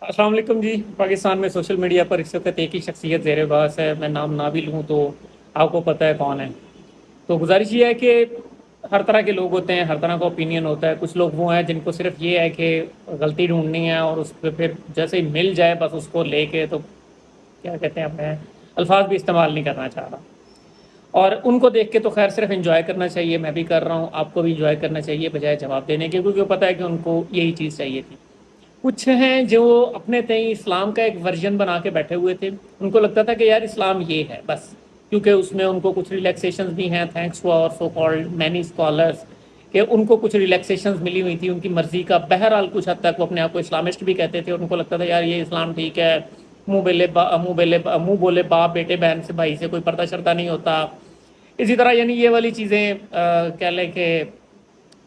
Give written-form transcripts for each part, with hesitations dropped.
अस्सलाम वालेकुम जी। पाकिस्तान में सोशल मीडिया पर इस वक्त एक ही शख्सियत ज़ेर बहस है। मैं नाम ना भी लूँ तो आपको पता है कौन है। तो गुजारिश ये है कि हर तरह के लोग होते हैं, हर तरह का ओपिनियन होता है। कुछ लोग वो हैं जिनको सिर्फ ये है कि गलती ढूंढनी है और उस पर फिर जैसे ही मिल जाए बस उसको लेके, तो क्या कहते हैं, मैं अल्फाज भी इस्तेमाल नहीं करना चाह रहा। और उनको देख के तो खैर सिर्फ इंजॉय करना चाहिए। मैं भी कर रहा हूँ, आपको भी इंजॉय करना चाहिए बजाय जवाब देने के, क्योंकि पता है कि उनको यही चीज़ चाहिए थी। कुछ हैं जो अपने तय इस्लाम का एक वर्जन बना के बैठे हुए थे। उनको लगता था कि यार इस्लाम ये है बस, क्योंकि उसमें उनको कुछ रिलैक्सेशंस भी हैं, thanks to our so called many scholars, कि उनको कुछ रिलैक्सेशंस मिली हुई थी उनकी मर्जी का। बहरहाल कुछ हद तक वो अपने आप को इस्लामिस्ट भी कहते थे। उनको लगता था यार ये इस्लाम ठीक है, मुंह बोले बाप बेटे बहन से भाई से कोई पर्दा शर्दा नहीं होता। इसी तरह यानी ये वाली चीज़ें कह लें कि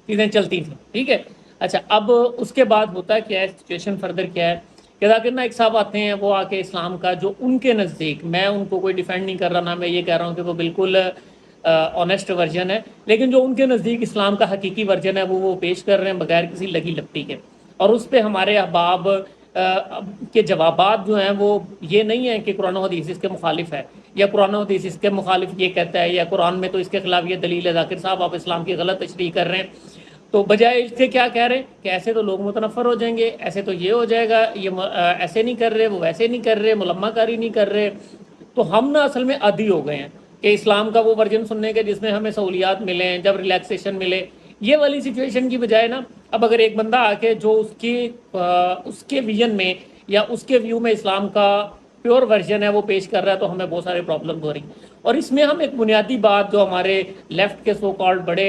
चीज़ें चलती थी, ठीक है। अच्छा, अब उसके बाद होता क्या है, सिचुएशन फर्दर क्या है कि जाकिर नाइक साहब आते हैं। वो आके इस्लाम का जो उनके नज़दीक, मैं उनको कोई डिफेंड नहीं कर रहा ना, मैं ये कह रहा हूँ कि वो बिल्कुल ऑनेस्ट वर्जन है, लेकिन जो उनके नज़दीक इस्लाम का हकीकी वर्जन है वो पेश कर रहे हैं बगैर किसी लगी लपटी के। और उस पर हमारे अहबाब के जवाबात जो हैं वो ये नहीं है कि कुरान और हदीस इसके मुखालिफ है, या कुरान और हदीस इसके मुखालिफ ये कहता है, या कुरान में तो इसके खिलाफ ये दलील है। जाकिर साहब आप इस्लाम की गलत तशरीह कर रहे हैं। तो बजाय इसके क्या कह रहे हैं कि ऐसे तो लोग मुतनफ़र हो जाएंगे, ऐसे तो ये हो जाएगा, ये ऐसे नहीं कर रहे, वो वैसे नहीं कर रहे, मुलम्माकारी नहीं कर रहे। तो हम ना असल में आदी हो गए हैं कि इस्लाम का वो वर्जन सुनने के जिसमें हमें सहूलियात मिलें, जब रिलैक्सेशन मिले, ये वाली सिचुएशन की बजाय ना, अब अगर एक बंदा आके जो उसके विजन में या उसके व्यू में इस्लाम का प्योर वर्जन है वो पेश कर रहा है, तो हमें बहुत सारे प्रॉब्लम हो रही। और इसमें हम एक बुनियादी बात जो हमारे लेफ्ट के सो कॉल्ड बड़े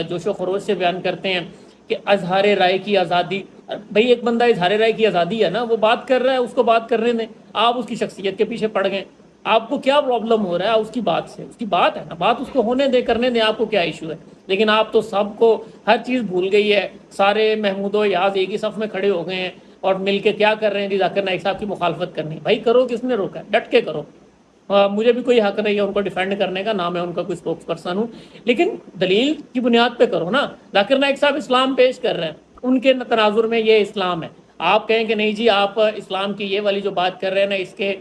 जोशो खरोश से बयान करते हैं कि अजहार राय की आज़ादी। भाई एक बंदा इजहार राय की आज़ादी है ना, वो बात कर रहा है, उसको बात करने दें। आप उसकी शख्सियत के पीछे पड़ गए। आपको क्या प्रॉब्लम हो रहा है उसकी बात से? उसकी बात है ना, बात उसको होने दे, करने दें, आपको क्या इशू है। लेकिन आप तो सबको हर चीज़ भूल गई है। सारे महमूदो याज एक ही सफ़ में खड़े हो गए हैं और मिल के क्या कर रहे हैं जी, जाकिर नाइक साहब की मुखालफत करनी। भाई करो, किसने रोका है? डट के करो। मुझे भी कोई हक नहीं है उनको डिफेंड करने का, ना मैं उनका कोई स्पोक्स पर्सन हूँ, लेकिन दलील की बुनियाद पे करो ना। जाकिर नाइक साहब इस्लाम पेश कर रहे हैं, उनके तनाजुर में ये इस्लाम है। आप कहें कि नहीं जी आप इस्लाम की ये वाली जो बात कर रहे हैं ना, इसके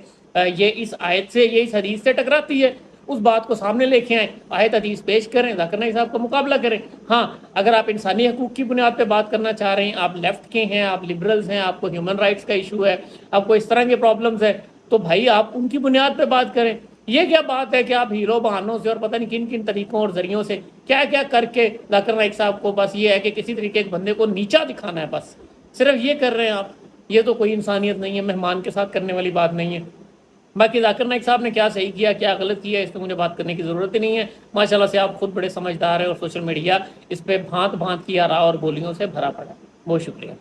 ये इस आयत से, ये इस हदीस से टकराती है, उस बात को सामने लेके आए, आयत हदीस पेश करें, जाकिर नाइक साहब का मुकाबला करें। हाँ, अगर आप इंसानी हकूक़ की बुनियाद पे बात करना चाह रहे हैं, आप लेफ्ट के हैं, आप लिबरल्स हैं, आपको ह्यूमन राइट्स का इशू है, आपको इस तरह के प्रॉब्लम्स है, तो भाई आप उनकी बुनियाद पे बात करें। ये क्या बात है कि आप हीरो बहानों से और पता नहीं किन किन तरीकों और जरियों से क्या क्या करके जाकिर नाइक साहब को बस ये है कि किसी तरीके के बंदे को नीचा दिखाना है, बस सिर्फ ये कर रहे हैं आप। ये तो कोई इंसानियत नहीं है, मेहमान के साथ करने वाली बात नहीं है। बाकी जाकिर नाइक साहब ने क्या सही किया क्या गलत किया इस पर मुझे बात करने की ज़रूरत ही नहीं है। माशाल्लाह से आप खुद बड़े समझदार हैं और सोशल मीडिया इस पर भांत भांत की आरा और बोलियों से भरा पड़ा है। बहुत शुक्रिया।